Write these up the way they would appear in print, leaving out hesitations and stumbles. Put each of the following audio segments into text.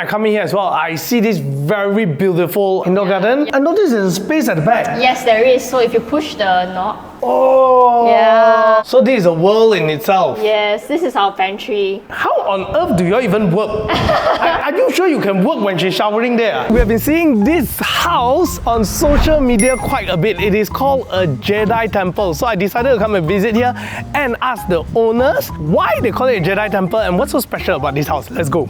I come in here as well, I see this very beautiful indoor garden. I noticed there's a space at the back. Yes, there is. So if you push the knob. Oh! Yeah. So this is a world in itself. Yes, this is our pantry. How on earth do you even work? Are you sure you can work when she's showering there? We have been seeing this house on social media quite a bit. It is called a Jedi Temple. So I decided to come and visit here and ask the owners why they call it a Jedi Temple and what's so special about this house. Let's go.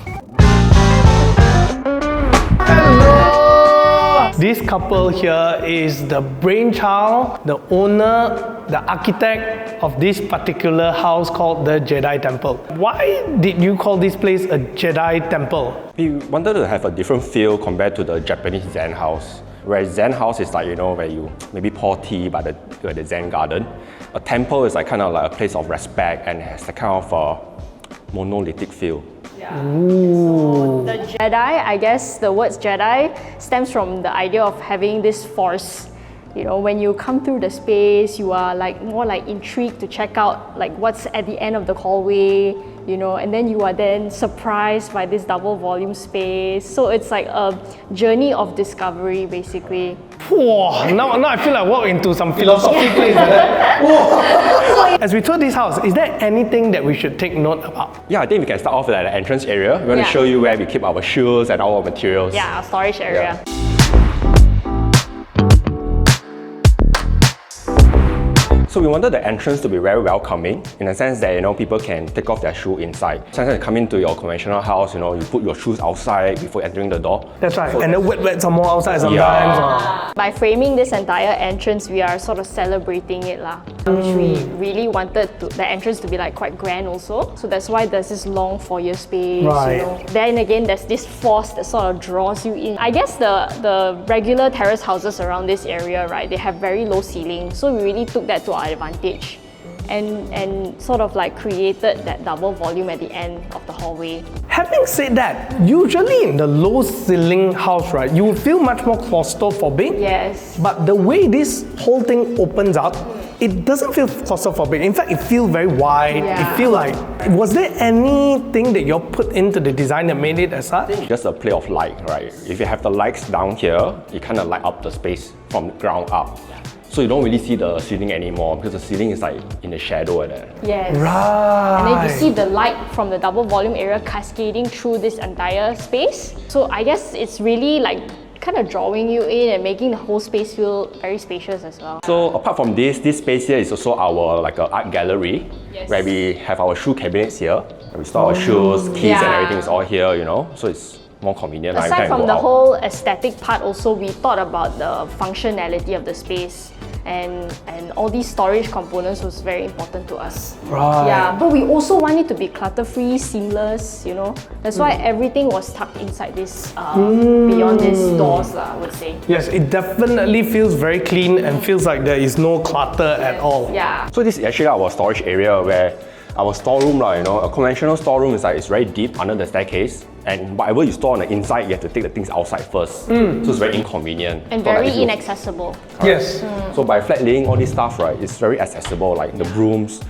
Hello! This couple here is the brainchild, the owner, the architect of this particular house called the Jedi Temple. Why did you call this place a Jedi Temple? We wanted to have a different feel compared to the Japanese Zen house. Whereas Zen house is like, where you maybe pour tea by the Zen garden. A temple is like kind of like a place of respect and has a kind of a monolithic feel. Yeah. So the Jedi, I guess the words Jedi stems from the idea of having this force. When you come through the space, you are more intrigued to check out what's at the end of the hallway, and then you are then surprised by this double volume space. So it's like a journey of discovery, basically. Whoa, now I feel like walking into some philosophy place. As we tour this house, is there anything that we should take note about? Yeah, I think we can start off with the entrance area. We're going to show you where we keep our shoes and all our materials. Yeah, our storage area. Yeah. So we wanted the entrance to be very welcoming in the sense that people can take off their shoe inside. Sometimes you come into your conventional house, you put your shoes outside before entering the door. That's right. So, and then wet some more outside sometimes. Yeah. By framing this entire entrance, we are sort of celebrating it which we really wanted the entrance to be quite grand also. So that's why there's this long foyer space. Right. Then again, there's this force that sort of draws you in. I guess the regular terrace houses around this area, right, they have very low ceilings. So we really took that to our advantage and sort of created that double volume at the end of the hallway. Having said that, usually in the low ceiling house, right, you will feel much more claustrophobic. Yes. But the way this whole thing opens up, it doesn't feel claustrophobic. In fact, it feels very wide. Yeah. It feels was there anything that you put into the design that made it as such? Just a play of light, right? If you have the lights down here, it kind of light up the space from the ground up. So you don't really see the ceiling anymore because the ceiling is in the shadow there. Yes. Right. And then you see the light from the double volume area cascading through this entire space. So I guess it's really kind of drawing you in and making the whole space feel very spacious as well. So apart from this space here is also our art gallery, yes, where we have our shoe cabinets here. We store our shoes, keys and everything is all here, So it's more convenient. Aside from the whole aesthetic part also, we thought about the functionality of the space. And all these storage components was very important to us. Right. Yeah, but we also want it to be clutter-free, seamless, That's why everything was tucked inside this, beyond these doors, I would say. Yes, it definitely feels very clean and feels like there is no clutter at all. Yeah. So this is actually our storage area where our storeroom, a conventional storeroom is it's very deep under the staircase. And whatever you store on the inside, you have to take the things outside first. So it's very inconvenient. And very inaccessible. Yes. So by flat laying all this stuff, right, it's very accessible. Like the brooms,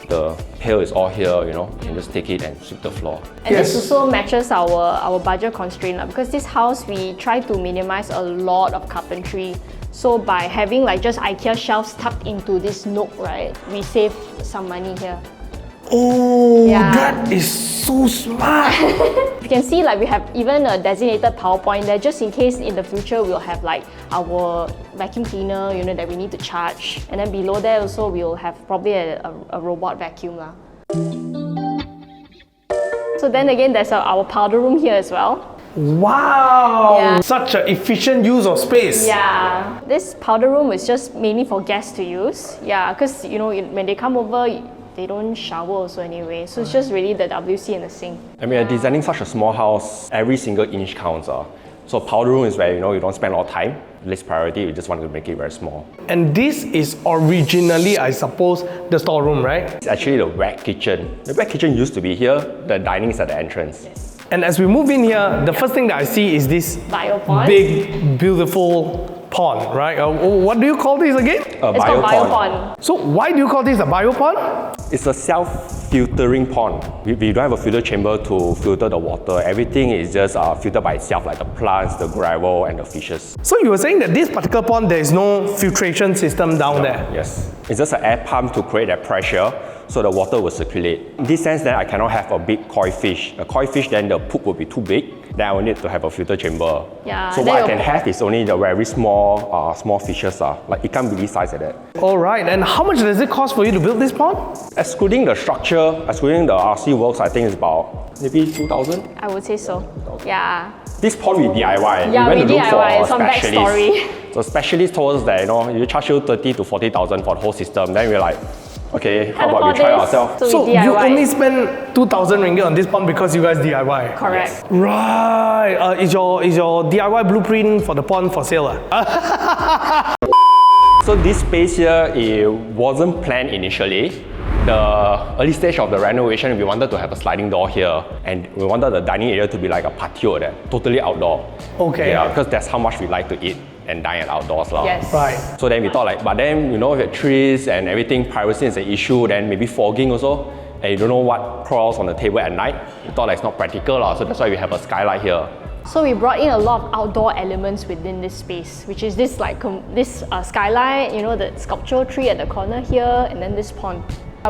the pail is all here, you can just take it and sweep the floor. And this also matches our budget constraint because this house, we try to minimize a lot of carpentry. So by having just IKEA shelves tucked into this nook, right, we save some money here. Oh, Yeah. that is so smart. You can see we have even a designated power point there just in case in the future we'll have our vacuum cleaner, that we need to charge. And then below there also we'll have probably a robot vacuum. So then again, there's our powder room here as well. Wow! Yeah. Such an efficient use of space. Yeah, this powder room is just mainly for guests to use. Yeah, because when they come over, they don't shower also anyway. So it's just really the WC and the sink. I mean, designing such a small house, every single inch counts. So powder room is where you don't spend a lot of time. Least priority, we just want to make it very small. And this is originally, I suppose, the storeroom, right? It's actually the wet kitchen. The wet kitchen used to be here. The dining is at the entrance. Yes. And as we move in here, the first thing that I see is this Biopond. big, beautiful pond, right? What do you call this again? A It's called biopond. So why do you call this a biopond? It's a self filtering pond. We don't have a filter chamber to filter the water. Everything is just filtered by itself, like the plants, the gravel, and the fishes. So you were saying that this particular pond, there is no filtration system down there? Yes. It's just an air pump to create that pressure so the water will circulate. In this sense, then I cannot have a big koi fish. A koi fish, then the poop will be too big. Then I will need to have a filter chamber. Yeah, so what I can have is only the very small fishes, like ikan bili size like that. All right, and how much does it cost for you to build this pond? Excluding the structure, excluding the RC works, I think it's about maybe 2,000. I would say so. Yeah. This pond we DIY. Yeah, we went to we look DIY. for Some specialists. backstory. So specialists told us that you charge you 30 to 40,000 for the whole system. Then we're like, okay, how about we try ourselves? So we you DIY. only spend 2,000 ringgit on this pond because you guys DIY? Correct. Yes. Right. Is your DIY blueprint for the pond for sale? So this space here, it wasn't planned initially. The early stage of the renovation, we wanted to have a sliding door here, and we wanted the dining area to be like a patio there, totally outdoor. Okay. Yeah, because that's how much we like to eat and dine at outdoors. Yes. Right. So then we thought like, but then with the trees and everything, privacy is an issue, then maybe fogging also, and you don't know what crawls on the table at night. We thought like it's not practical, so that's why we have a skylight here. So we brought in a lot of outdoor elements within this space, which is this skylight, the sculptural tree at the corner here, and then this pond.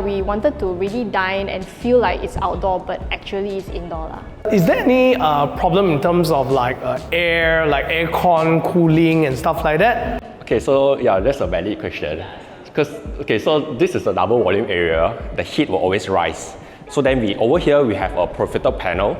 We wanted to really dine and feel like it's outdoor, but actually it's indoor. Is there any problem in terms of air, like aircon, cooling and stuff like that? Okay, so yeah, that's a valid question. So this is a double volume area, the heat will always rise. So then over here we have a profiter panel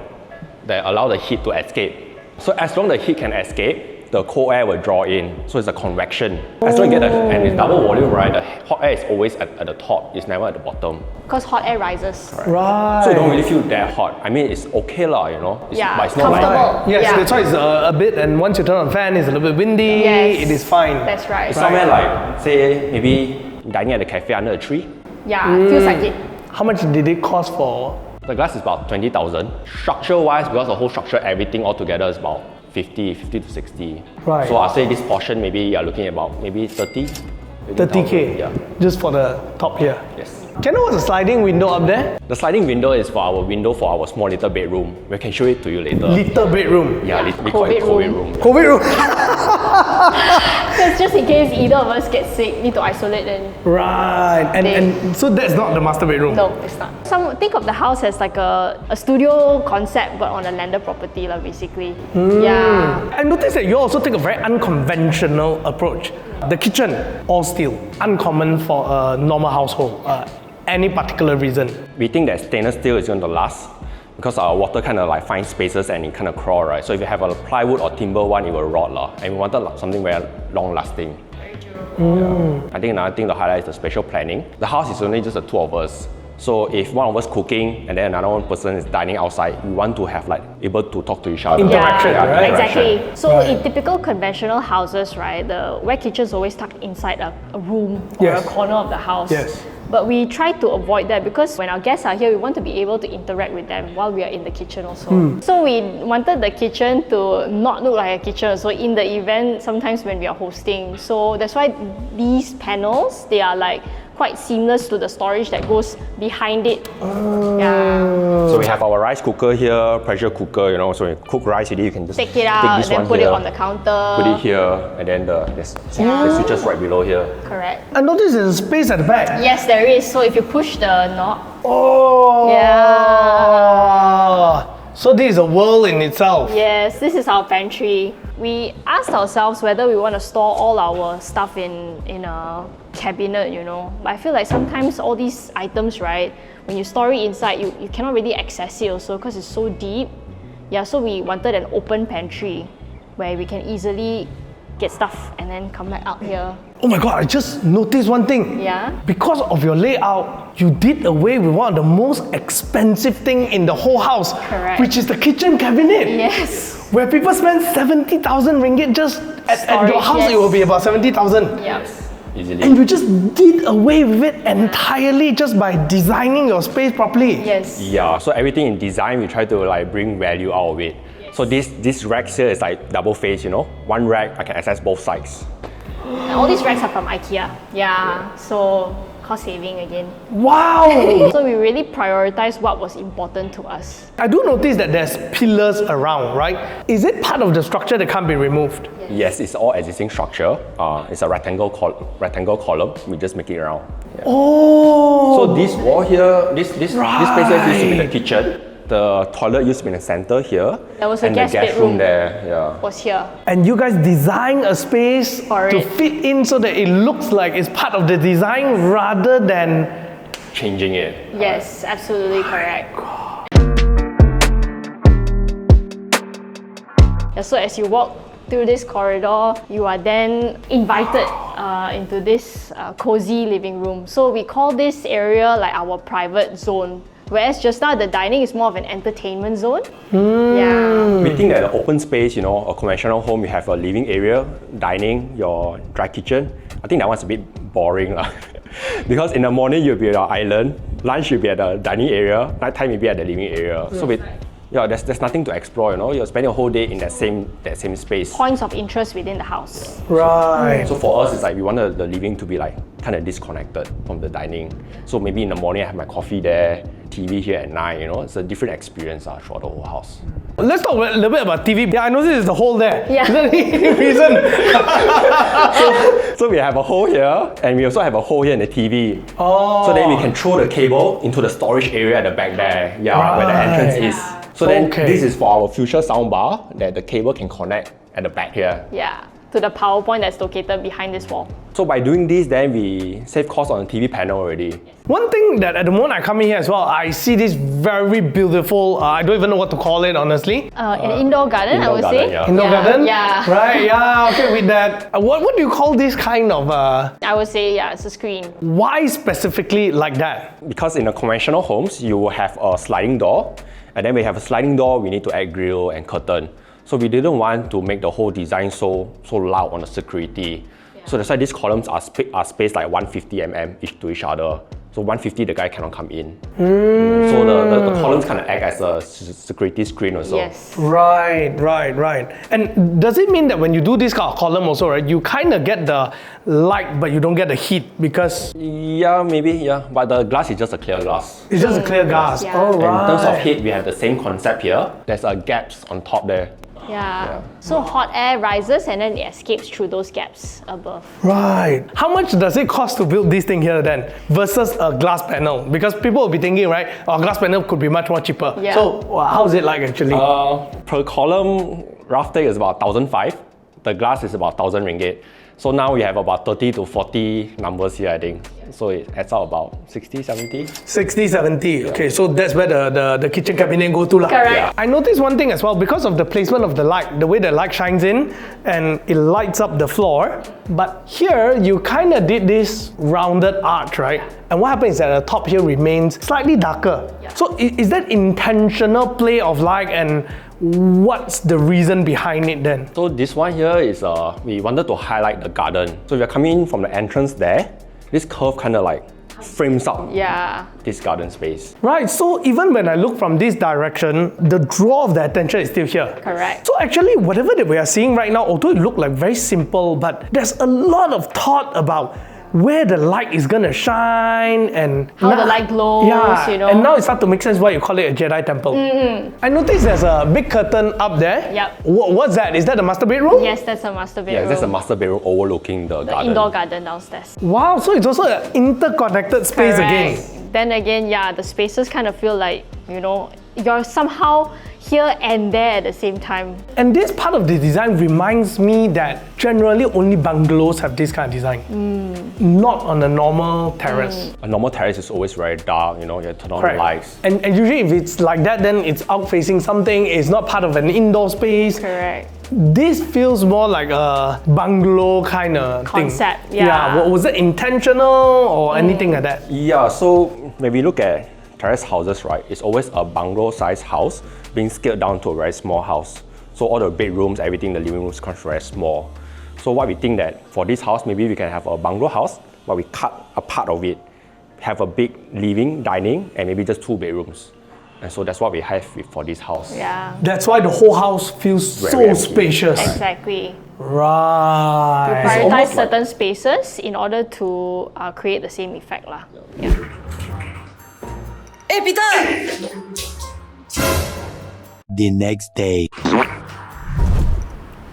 that allow the heat to escape. So as long as the heat can escape, the cold air will draw in, so it's a convection. As long as you get and it's double volume, right? The hot air is always at the top, it's never at the bottom. Because hot air rises. Right. So you don't really feel that hot. I mean, it's okay lah, Yeah, but it's not comfortable. like Yes, Yeah. that's why it's a bit, and once you turn on the fan, it's a little bit windy, Yes. it is fine. That's right. it's somewhere like, say, maybe dining at a cafe under a tree. Yeah, feels like it. How much did it cost for? The glass is about 20,000. Structure-wise, because the whole structure, everything all together is about 50 to 60. Right. So I'll say this portion, maybe you're looking at about maybe 30. 30K? Yeah. Just for the top here? Yes. Can I know what's the sliding window up there? The sliding window is for our small little bedroom. We can show it to you later. Little bedroom. Yeah, we call it COVID room. COVID room. Because just in case either of us get sick, need to isolate then. Right. And so that's not the master bedroom? No, it's not. Think of the house as like a studio concept, but on a landed property, basically. Yeah. I noticed that you also take a very unconventional approach. The kitchen, all steel, uncommon for a normal household. Any particular reason? We think that stainless steel is going to last because our water kind of like finds spaces and it kind of crawl, right? So if you have a plywood or timber one, it will rot lah. And we wanted something very long lasting. Yeah. I think another thing to highlight is the spatial planning. The house is only just the two of us. So if one of us cooking and then another one person is dining outside, we want to have able to talk to each other. Interaction, Yeah, right? exactly. So Right. in typical conventional houses, right, where kitchen is always tucked inside a room or Yes. a corner of the house. Yes. But we try to avoid that because when our guests are here, we want to be able to interact with them while we are in the kitchen also. So we wanted the kitchen to not look like a kitchen. So in the event, sometimes when we are hosting, so that's why these panels, they are quite seamless to the storage that goes behind it. Yeah. So we have our rice cooker here, pressure cooker, so you cook rice, you can just Take it out this and then one put here, it on the counter. put it here, and then the switches right below here. Correct. I noticed there's a space at the back. Yes, there is. So if you push the knob, Oh! Yeah. So this is a world in itself. yes, this is our pantry. We asked ourselves whether we want to store all our stuff in a cabinet, But I feel like sometimes all these items, right, when you store it inside, you cannot really access it also because it's so deep. Yeah, so we wanted an open pantry where we can easily get stuff and then come back out here. Oh my god, I just noticed one thing. Yeah. Because of your layout, you did away with one of the most expensive thing in the whole house. Correct. Which is the kitchen cabinet. Yes. Where people spend 70,000 ringgit just at your Storage, house, yes. it will be about 70,000. Yep. Easily. And you just did away with it entirely just by designing your space properly. Yes. Yeah, so everything in design, we try to bring value out of it. So this racks here is double face, One rack, I can access both sides. And all these racks are from IKEA. Yeah. So cost saving again. Wow! So we really prioritized what was important to us. I do notice that there's pillars around, right? Is it part of the structure that can't be removed? Yes, it's all existing structure. It's a rectangle column. We just make it round. Yeah. Oh! So this wall here, this space here used to be the kitchen. The toilet used to be in the center here. There was a and guest the guest bedroom room there. Yeah. was here. And you guys design a space For to it. fit in so that it looks like it's part of the design rather than... Changing it. Yes, absolutely correct. Yeah, so as you walk through this corridor, you are then invited into this cozy living room. So we call this area like our private zone. Whereas just now the dining is more of an entertainment zone. Yeah. We think that the open space, a conventional home, you have a living area, dining, your dry kitchen. I think that one's a bit boring. Because in the morning you'll be at your island, lunch you'll be at the dining area, nighttime you'll be at the living area. So there's nothing to explore, You're spending a whole day in that same space. Points of interest within the house. Right. So for us, it's like we wanted the living to be like kind of disconnected from the dining. So maybe in the morning I have my coffee there, TV here at night, It's a different experience throughout the whole house. Let's talk a little bit about TV. Yeah, I noticed there's a hole there. Yeah. Is there any reason? So we have a hole here, and we also have a hole here in the TV. Oh. So then we can throw the cable into the storage area at the back there, where the entrance is. So then this is for our future soundbar that the cable can connect at the back here. Yeah, to the power point that's located behind this wall. So by doing this, then we save cost on the TV panel already. One thing that at the moment I come in here as well, I see this very beautiful, I don't even know what to call it honestly. An indoor garden, I Indoor would garden, say. yeah. Indoor garden? Yeah. Right, yeah, okay, with that. What do you call this kind of, I would say, yeah, it's a screen. why specifically like that? Because in the conventional homes, you will have a sliding door, and then we have a sliding door, we need to add grille and curtain. So we didn't want to make the whole design so loud on the security. So that's why these columns are spaced like 150 mm each to each other. So 150, the guy cannot come in. So the columns kind of act as a security screen also. Yes. Right. And does it mean that when you do this kind of column also, right, you kind of get the light but you don't get the heat because Yeah, maybe, yeah. But the glass is just a clear glass. it's just a clear glass? Yeah. Oh, And right. in terms of heat, we have the same concept here. There's gaps on top there. Yeah. So hot air rises and then it escapes through those gaps above. Right. How much does it cost to build this thing here then versus a glass panel? Because people will be thinking, right, a glass panel could be much more cheaper. Yeah. So how's it like actually? Per column, rough take is about 1,500. The glass is about 1,000 ringgit. So now we have about 30 to 40 numbers here, I think. So it adds up about 60, 70. 60, 70. Okay, so that's where the kitchen cabinet go to. Correct. Yeah. I noticed one thing as well, because of the placement of the light, the way the light shines in and it lights up the floor. But here, you kind of did this rounded arch, right? And what happens is that the top here remains slightly darker. So is that intentional play of light, and what's the reason behind it then? So this one here is, we wanted to highlight the garden. So if you're coming in from the entrance there, this curve kind of like frames up Yeah. this garden space. Right, so even when I look from this direction, the draw of the attention is still here. Correct. So actually, whatever that we are seeing right now, although it look like very simple, but there's a lot of thought about where the light is gonna shine and How the light glows, yeah, you know. and now it starts to make sense why you call it a Jedi Temple. I noticed there's a big curtain up there. Yep. What's that? Is that the master bedroom? Yes, that's a master bedroom. Yeah, that's a master bedroom overlooking the garden. Indoor garden downstairs. Wow, so it's also an interconnected space again. Correct. Then again, yeah, the spaces kind of feel like, you're somehow here and there at the same time. And this part of the design reminds me that generally only bungalows have this kind of design. Not on a normal terrace. A normal terrace is always very dark, you have to turn on the lights. And usually if it's like that, then it's out facing something, it's not part of an indoor space. Correct. This feels more like a bungalow kind of Concept, thing. yeah. Was it intentional or anything like that? Yeah, so when we look at terrace houses, right, it's always a bungalow-sized house being scaled down to a very small house. So all the bedrooms, everything, the living rooms becomes very small. So what we think that for this house, maybe we can have a bungalow house, but we cut a part of it, have a big living, dining, and maybe just 2 bedrooms. And so that's what we have for this house. Yeah. That's why the whole house feels so Very empty. spacious. Exactly. Right. Prioritize almost like- certain spaces in order to create the same effect lah. Yeah. Hey, Peter! The next day.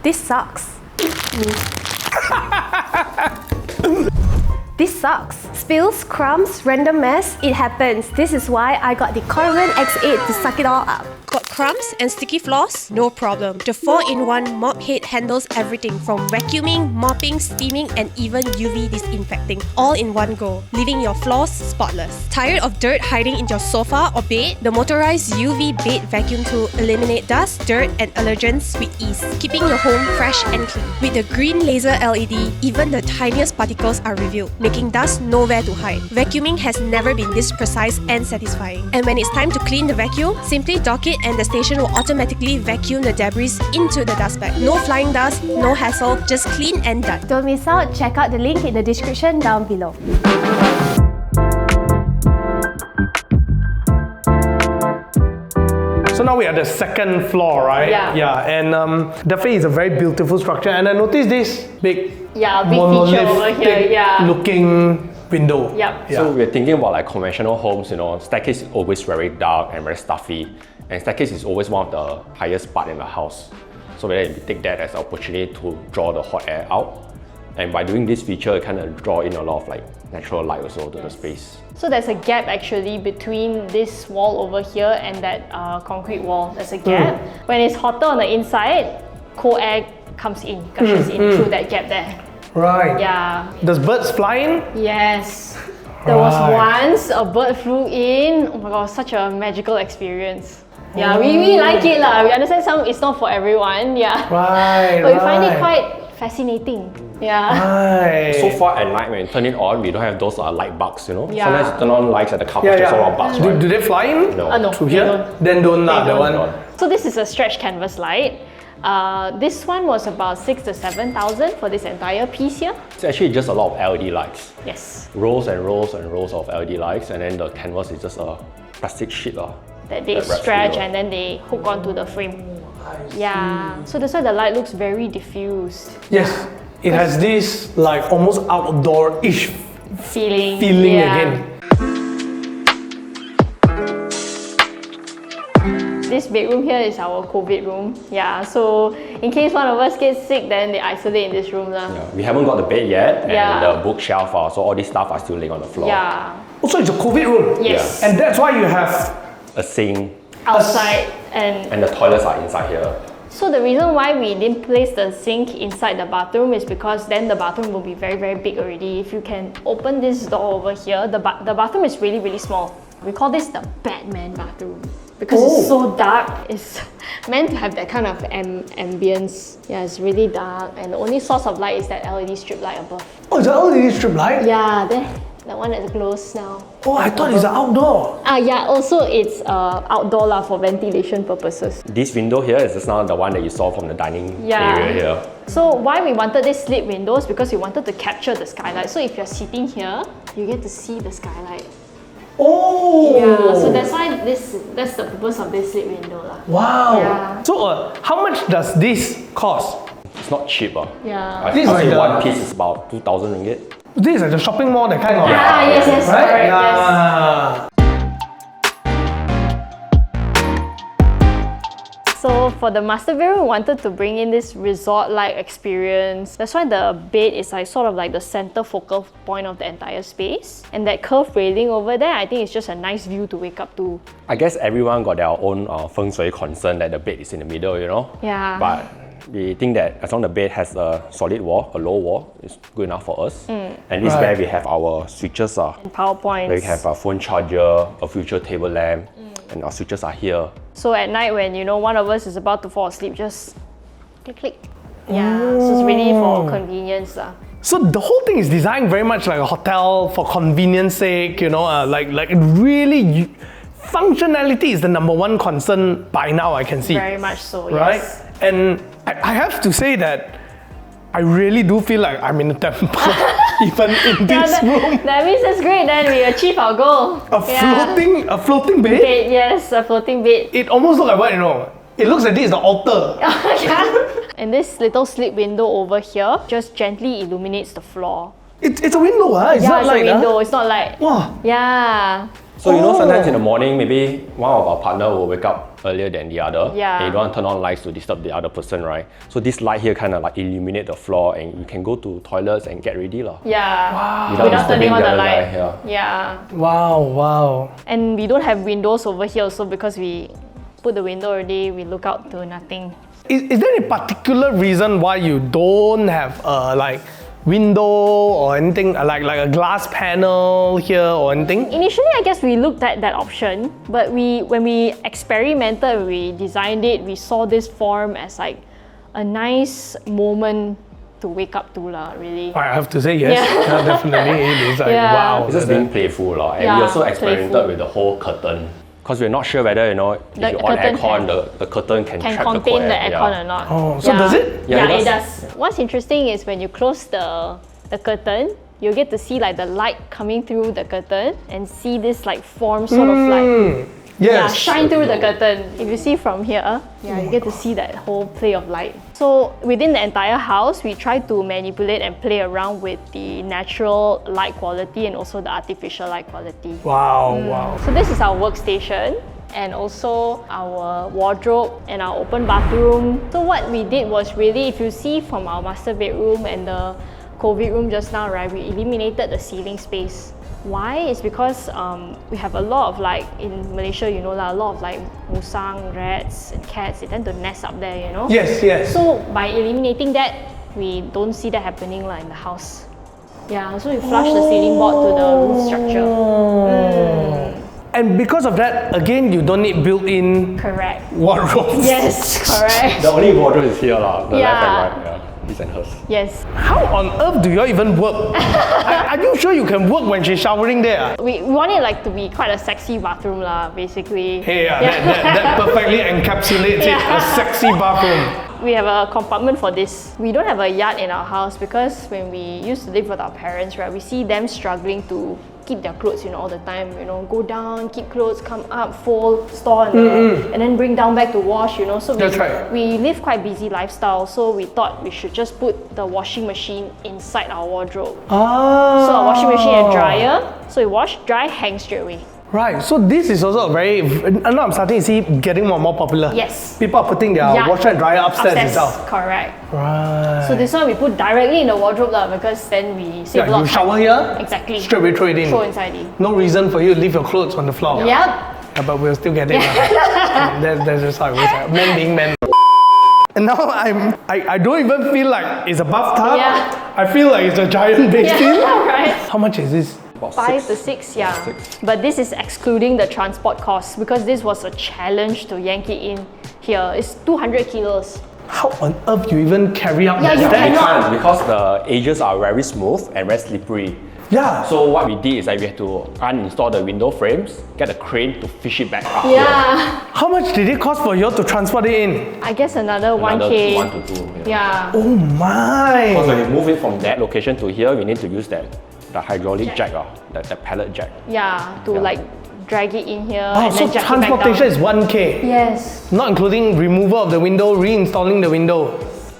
This sucks. This sucks. Spills, crumbs, random mess, it happens. This is why I got the Corvin X8 to suck it all up. Got crumbs and sticky floors? No problem. The 4-in-1 mop head handles everything from vacuuming, mopping, steaming, and even UV disinfecting, all in one go, leaving your floors spotless. Tired of dirt hiding in your sofa or bed? The motorized UV bed vacuum tool eliminates dust, dirt, and allergens with ease, keeping your home fresh and clean. With the green laser LED, even the tiniest particles are revealed, making dust nowhere to hide. Vacuuming has never been this precise and satisfying. And when it's time to clean the vacuum, simply dock it and the station will automatically vacuum the debris into the dust bag. No flying dust, no hassle, just clean and done. Don't miss out, check out the link in the description down below. So now we're at the second floor, right? Yeah. Yeah, and definitely it's a very beautiful structure. And I noticed this big, Big feature over here. Yeah. looking window. Yep. Yeah. So we're thinking about like conventional homes, staircase is always very dark and very stuffy. And staircase is always one of the highest part in the house. So we take that as an opportunity to draw the hot air out. And by doing this feature, it kind of draw in a lot of like natural light also to the space. So there's a gap actually between this wall over here and that concrete wall. There's a gap. When it's hotter on the inside, cold air comes in, gushes in through that gap there. Right. Yeah. Does birds fly in? Yes. There was once a bird flew in. Oh my god, such a magical experience. Yeah, we really like it lah. We understand it's not for everyone. Yeah. Right. But we find it quite fascinating. Yeah. Right. So far at night, when you turn it on, we don't have those light bugs, Yeah. Sometimes you turn on lights at the car, Yeah, there's a yeah. lot of bugs, right? Do they fly in? No. No. Through they here? don't. Then don't They that don't. one. So this is a stretch canvas light. This one was about 6,000 to 7,000 for this entire piece here. It's actually just a lot of LED lights. Yes. Rows and rows and rows of LED lights, and then the canvas is just a plastic sheet. That they That wraps stretch it up. and then they hook onto the frame. Yeah. So that's why the light looks very diffused. Yes. It has this like almost outdoor-ish Feeling. feeling yeah. again. This bedroom here is our COVID room. Yeah, so in case one of us gets sick, then they isolate in this room. Yeah, we haven't got the bed yet, and Yeah. the bookshelf, so all these stuff are still laying on the floor. Yeah. Also, it's a COVID room. Yes. And that's why you have A sink, Outside and and the toilets are inside here. so the reason why we didn't place the sink inside the bathroom is because then the bathroom will be very, very big already. If you can open this door over here, the bathroom is really, really small. We call this the Batman bathroom because it's so dark. It's meant to have that kind of ambience. Yeah, it's really dark, and the only source of light is that LED strip light above. Oh, it's an LED strip light? Yeah, there. That one that's closed now. Oh, I thought it's an outdoor. Yeah, also it's outdoor lah for ventilation purposes. This window here is just now the one that you saw from the dining area here. So why we wanted this slit windows because we wanted to capture the skylight. So if you're sitting here, you get to see the skylight. Oh. Yeah, so that's why that's the purpose of this slit window lah. Wow. Yeah. So, how much does this cost? It's not cheap. Yeah. I This is think like the- one piece is about 2,000 ringgit. This is like the shopping mall, that kind of. Yes, right? correct, yes. Yeah. So for the master bedroom, we wanted to bring in this resort-like experience. That's why the bed is like sort of like the center focal point of the entire space. And that curved railing over there, I think it's just a nice view to wake up to. I guess everyone got their own feng shui concern that the bed is in the middle, Yeah. But we think that as long as the bed has a solid wall, a low wall, it's good enough for us. And this is where we have our switches. Power points. Where we have a phone charger, a future table lamp, and our switches are here. So at night when one of us is about to fall asleep, just click click. Yeah, so it's really for convenience. So the whole thing is designed very much like a hotel for convenience sake, like it really, functionality is the number one concern by now, I can see. Very much so, Right? yes. And I have to say that I really do feel like I'm in a temple. even in this room. That means that's great. Then we achieve our goal. A floating bed? Bed, yes, a floating bed. It almost looks like what, you know? It looks like this is the altar. And this little slit window over here just gently illuminates the floor. It's a window, huh? It's Yeah, not it's light, a window. huh? It's not light. Wow. Yeah. So you know, sometimes in the morning, maybe one of our partner will wake up earlier than the other. Yeah. And you don't want to turn on lights to disturb the other person, right? So this light here kind of like illuminate the floor, and you can go to toilets and get ready, lah. Yeah. Wow. Without turning on the other light. guy, Yeah. Wow. And we don't have windows over here also because we put the window already, we look out to nothing. Is there a particular reason why you don't have like window or anything like a glass panel here or anything? Initially, I guess we looked at that option, but when we experimented, we designed it, we saw this form as like a nice moment to wake up to lah, really. I have to say yes. Yeah. Definitely. It is like Yeah. wow. It's just being playful, lah. And we Yeah, also experimented playful. with the whole curtain. Because we're not sure whether, you know, if The you on curtain aircon, the curtain can Can trap contain the the cold air. aircon or not. Oh, so does it? Yeah, Yeah, it it does. What's interesting is when you close the curtain, you get to see like the light coming through the curtain and see this like form sort of like Yes. shine through the curtain. If you see from here, you get to see that whole play of light. So within the entire house, we try to manipulate and play around with the natural light quality and also the artificial light quality. Wow. So this is our workstation and also our wardrobe and our open bathroom. So what we did was really, if you see from our master bedroom and the COVID room just now, right, we eliminated the ceiling space. Why? It's because we have a lot of like, in Malaysia, you know, a lot of like musang, rats and cats, they tend to nest up there, you know? Yes. So by eliminating that, we don't see that happening in the house. Yeah, so we flush the ceiling board to the roof structure. And because of that, again, you don't need built-in Correct. wardrobes. Yes, correct. The only wardrobe is here, lah. The left and right. Yeah. His and hers. Yes. How on earth do you even work? Are you sure you can work when she's showering there? We want it like to be quite a sexy bathroom lah, basically. Hey, that perfectly encapsulates it. A sexy bathroom. We have a compartment for this. We don't have a yard in our house because when we used to live with our parents, right, we see them struggling to keep their clothes, all the time, go down, keep clothes, come up, fold, store, and then bring down back to wash, so That's right. we live quite busy lifestyle, so we thought we should just put the washing machine inside our wardrobe. Ah. So our washing machine and dryer, so we wash, dry, hang straight away. Right, so this is also a very, now I'm starting to see getting more and more popular. Yes. People are putting their Yeah. washer and dryer upstairs itself. Correct. Right. So this one we put directly in the wardrobe lah, because then we save a lot you of shower time. here, Exactly. straight away throw it in. Throw inside it. No reason for you to leave your clothes on the floor. Yep. Yeah, but we'll still get it. That's just how it works. Men being men. And now I don't even feel like it's a bathtub. Yeah. I feel like it's a giant basin. Yeah, right. How much is this? About 5 to 6, yeah. But this is excluding the transport costs because this was a challenge to yank it in here. It's 200 kilos. How on earth do you even carry up Yeah, that you step? We cannot. can't because the edges are very smooth and very slippery. Yeah. So what we did is that we had to uninstall the window frames, get a crane to fish it back up. Yeah. How much did it cost for you all to transport it in? I guess another Another 1K. 1 to 2. Yeah. Oh my! Because when we move it from that location to here, we need to use the hydraulic jack, that pallet jack. Yeah, to like drag it in here Oh, and so then jack it back transportation down. is 1K. Yes. Not including removal of the window, reinstalling the window.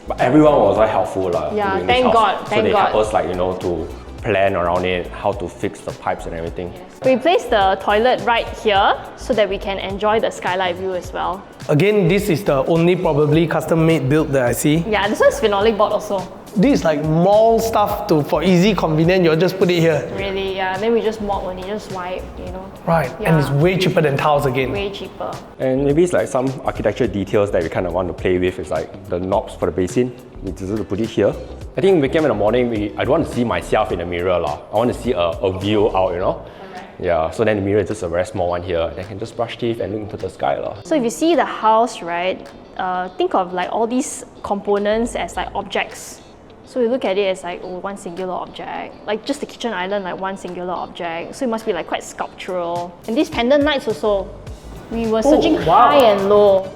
But everyone was very helpful. Yeah, doing this thank house. God, So thank they God. help us to plan around it, how to fix the pipes and everything. We placed the toilet right here so that we can enjoy the skylight view as well. Again, this is the only probably custom-made build that I see. Yeah, this one's phenolic board also. This is like mall stuff for easy convenience. You'll just put it here. Really, yeah. Then we just mop only, just wipe, Right, Yeah. and it's way cheaper than tiles again. Way cheaper. And maybe it's like some architecture details that we kind of want to play with. It's like the knobs for the basin. We just to put it here. I think waking up in the morning, I don't want to see myself in the mirror lah. I want to see a view out, Yeah, so then the mirror is just a very small one here. And I can just brush teeth and look into the sky lah. So if you see the house, right, think of like all these components as like objects. So you look at it as like one singular object, like just the kitchen island, like one singular object. So it must be like quite sculptural. And these pendant lights also, we were searching wow.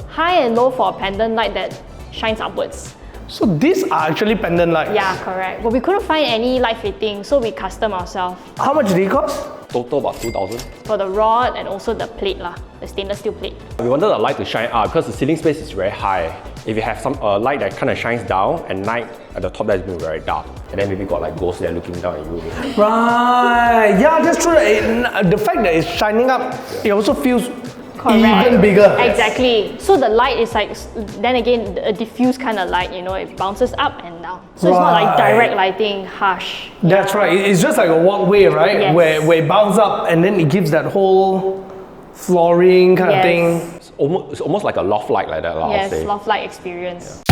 high and low for a pendant light that shines upwards. So these are actually pendant lights. Yeah, correct. But we couldn't find any light fitting, so we custom ourselves How much did it cost? Total about 2,000. for the rod and also the plate lah, the stainless steel plate. We wanted the light to shine up because the ceiling space is very high. If you have some light that kind of shines down at night, at the top that's been very dark. And then maybe got like ghosts there looking down at you. Right. Yeah, that's true. The fact that it's shining up, it also feels Correct. even bigger. Exactly. So the light is like, then again, a diffuse kind of light, you know, it bounces up and down. So it's not like Right. direct lighting, harsh. That's right. It's just like a walkway, right? Yes. Where it bounces up and then it gives that whole flooring kind of Yes. thing. It's almost like a loft light like that, I'll Yes, say. loft light experience.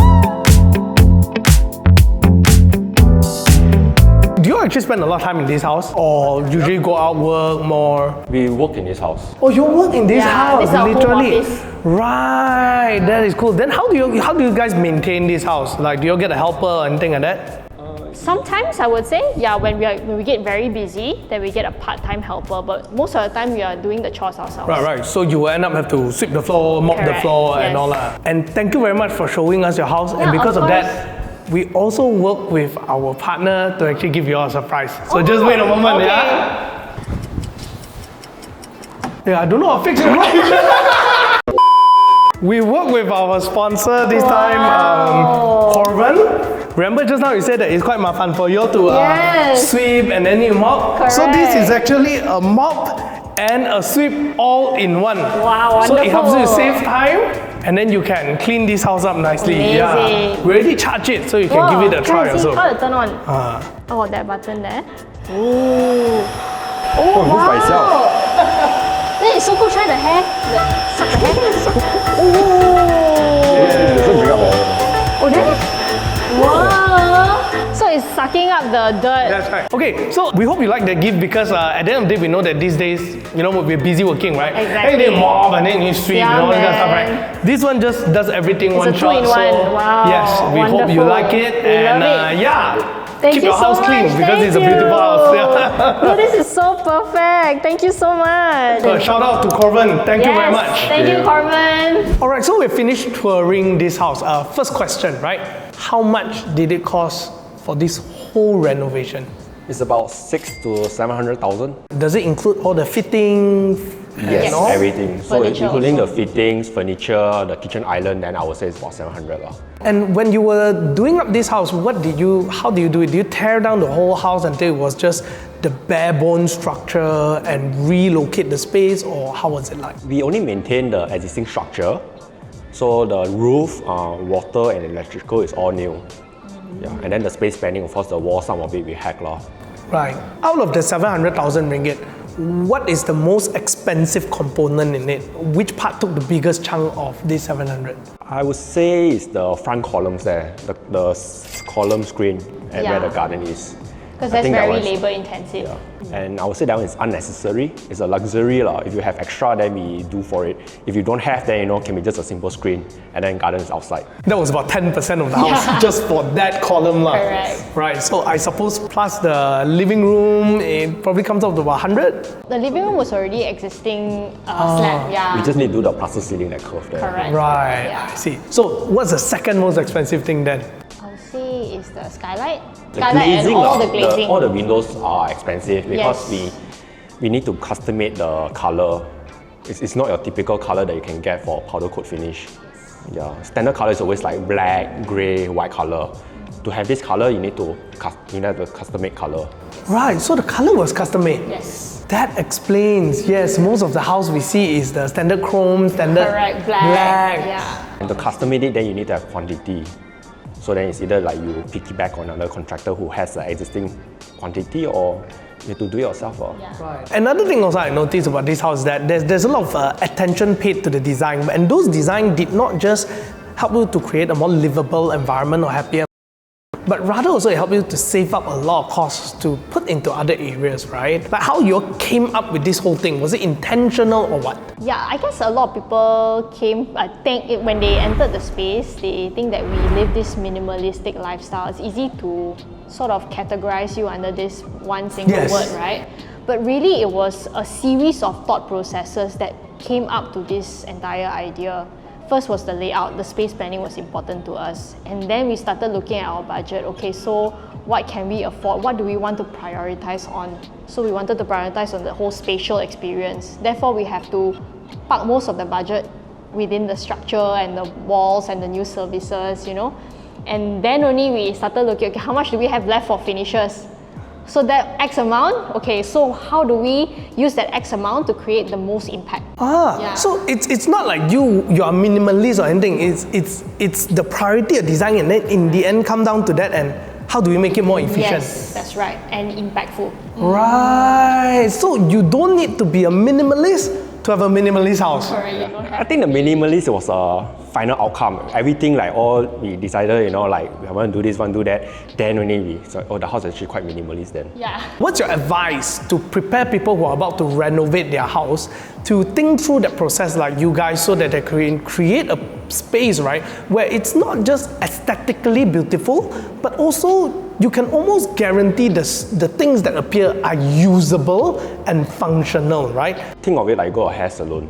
Do you actually spend a lot of time in this house, or usually go out work more? We work in this house. Oh, you work in this Yeah, house, this is our home literally. office. Right, that is cool. Then how do you guys maintain this house? Like, do you get a helper or anything like that? Sometimes I would say, yeah, when we get very busy, then we get a part-time helper. But most of the time, we are doing the chores ourselves. Right. So you will end up have to sweep the floor, mop the Correct, floor, and yes. all that. And thank you very much for showing us your house. Yeah, And because of of course. that, we also work with our partner to actually give you all a surprise. So just wait a moment, okay. yeah? Yeah, I don't know how to fix it. We work with our sponsor this time, Corvin. Remember just now you said that it's quite mafan for you all to Yes. sweep and then you mop. So this is Correct. actually a mop and a sweep all in one. Wow, So it helps you to wonderful. save time and then you can clean this house up nicely. Yeah. Amazing. We already charge it so you can give it a try can I see also. how to turn on? Oh, that button there. Oh, Oh, it moves by itself. Then it's so cool. Try the hair. Suck the hair. It doesn't bring up all. Oh, there. Wow. So it's sucking up the dirt. That's right. Okay, so we hope you like that gift because at the end of the day, we know that these days, you know, we're busy working, right? Exactly. And they mop and then you sweep Yeah, and all that kind of stuff, man. right? This one just does everything one a shot. two-in-one. So Wow, yes, we hope you wonderful. like it. We and love it. yeah, Thank keep you your so house clean much. because Thank it's a you. beautiful house. Yeah. No, this is so perfect. Thank you so much. So shout out to Corvin. Thank you very much. Thank you, Carmen. All right, so we finished touring this house. First question, right? How much did it cost for this whole renovation? It's about 600 to 700,000. Does it include all the fittings? Yes, and all? everything. So Furniture including also. the fittings, furniture, the kitchen island, then I would say it's about 700 lah. And when you were doing up this house, how do you do it? Do you tear down the whole house until it was just the bare bone structure and relocate the space, or how was it like? We only maintain the existing structure. So the roof, water and electrical is all new. Yeah, and then the space planning, of course, the wall, some of it we hack lah. Right. Out of the 700,000 ringgit, what is the most expensive component in it? Which part took the biggest chunk of this 700? I would say it's the front columns there, the column screen and where Yeah. the garden is. Because I that's think that very one's- labor intensive. And I would say that one is unnecessary. It's a luxury lah. If you have extra, then we do for it. If you don't have, then can be just a simple screen and then garden is outside. That was about 10% of the house Yeah. just for that column. Correct. Right, so I suppose plus the living room, it probably comes up to about 100? The living room was already existing slab. Yeah. We just need to do the plaster ceiling, that curve there. Correct. Right, Yeah. I see. So what's the second most expensive thing then? I would say is the skylight. The Skylight glazing, and all lah, the glazing. all the windows are expensive because Yes. we need to custom-made the color. It's not your typical color that you can get for powder coat finish. Yeah, standard color is always like black, grey, white color. To have this color, you need to custom-made color. Right, so the color was custom made. Yes. That explains, yes, most of the house we see is the standard chrome, standard Correct. Black. Yeah. And to custom-made it, then you need to have quantity. So then it's either like you piggyback on another contractor who has the existing quantity, or you have to do it yourself. Right. Another thing also I noticed about this house is that there's a lot of attention paid to the design, and those designs did not just help you to create a more livable environment or happier, but rather also it helped you to save up a lot of costs to put into other areas, right? Like how you came up with this whole thing, was it intentional or what? Yeah, I guess a lot of people when they entered the space, they think that we live this minimalistic lifestyle. It's easy to sort of categorize you under this one single Yes. word, right? But really it was a series of thought processes that came up to this entire idea. first was the layout, the space planning was important to us. And then we started looking at our budget. Okay, so what can we afford? What do we want to prioritize on? So we wanted to prioritize on the whole spatial experience. Therefore, we have to park most of the budget within the structure and the walls and the new services, you know. And then only we started looking, okay, how much do we have left for finishes? So that X amount, okay, so how do we use that X amount to create the most impact? So it's not like you're minimalist or anything. It's the priority of design, and then in the end come down to that, and how do we make it more efficient? Yes, that's right, and impactful. Right. So you don't need to be a minimalist to have a minimalist house. Correct, you don't have. I think the minimalist was a final outcome. Everything like all we decided, you know, like we want to do this, want to do that. Then only the house is actually quite minimalist then. Yeah. What's your advice to prepare people who are about to renovate their house to think through that process like you guys, so that they can create a space, right, where it's not just aesthetically beautiful, but also you can almost guarantee the things that appear are usable and functional, right? Think of it like go a hair salon.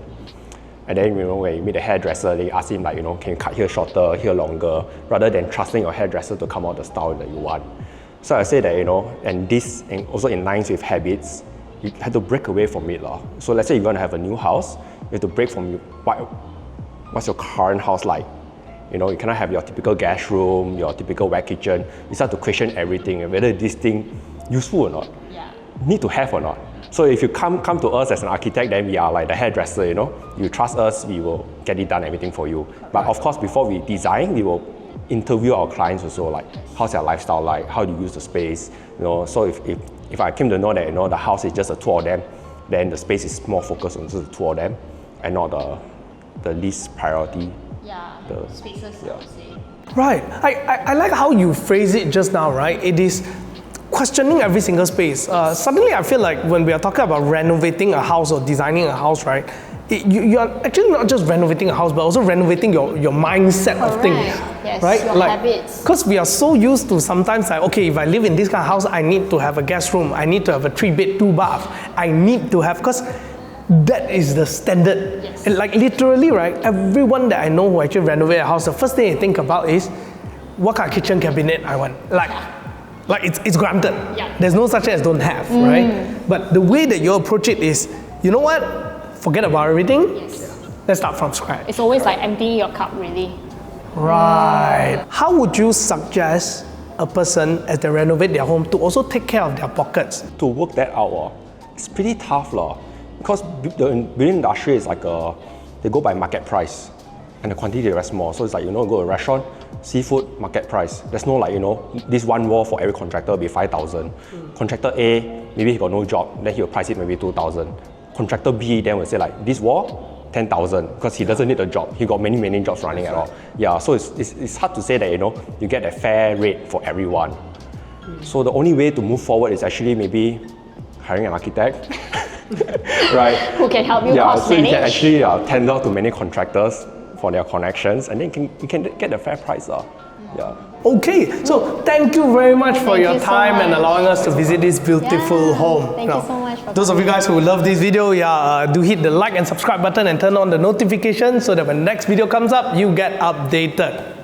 And then, you know, when you meet the hairdresser, they ask him like, you know, can you cut here shorter, here longer, rather than trusting your hairdresser to come out the style that you want. So I say that, you know, and this and also in lines with habits, you have to break away from it. So let's say you're going to have a new house, you have to break from what's your current house like. You know, you cannot have your typical guest room, your typical wet kitchen. You start to question everything, whether this thing useful or not, need to have or not. So if you come to us as an architect, then we are like the hairdresser, you know. You trust us, we will get it done, everything for you. But of course, before we design, we will interview our clients also, like how's their lifestyle like, how do you use the space, you know. So if I came to know that, you know, the house is just the two of them, then the space is more focused on just the two of them and not the least priority. The spaces, I would say. Right. I like how you phrase it just now, right? It is questioning every single space. Suddenly I feel like when we are talking about renovating a house or designing a house, right, you are actually not just renovating a house, but also renovating your mindset of things. Yes, right? your habits. Because we are so used to sometimes like, okay, if I live in this kind of house, I need to have a guest room, I need to have a 3-bed, 2-bath, I need to have, because that is the standard. Yes. And like literally, right, everyone that I know who actually renovate a house, the first thing they think about is, what kind of kitchen cabinet I want. Like it's granted. There's no such thing as don't have, right? But the way that you approach it is, you know what? Forget about everything. Let's start from scratch. It's always like emptying your cup, really. Right. How would you suggest a person as they renovate their home to also take care of their pockets? To work that out, it's pretty tough, because the building industry is like they go by market price and the quantity is very small. So it's like, you know, go to a restaurant, seafood, market price. There's no like, you know, this one wall for every contractor will be 5,000. Contractor A, maybe he got no job, then he'll price it maybe 2,000. Contractor B then will say like, this wall, 10,000, because he doesn't need a job. He got many jobs running at all. Yeah, so it's hard to say that, you know, you get a fair rate for everyone. So the only way to move forward is actually maybe hiring an architect. Right? Who can help you cost so manage? you can actually tender to many contractors for their connections, and then you can get a fair price. Okay, so thank you very much for your time and allowing us to visit this beautiful home. Thank you so much for those of you guys who love this video, do hit the like and subscribe button and turn on the notifications so that when the next video comes up, you get updated.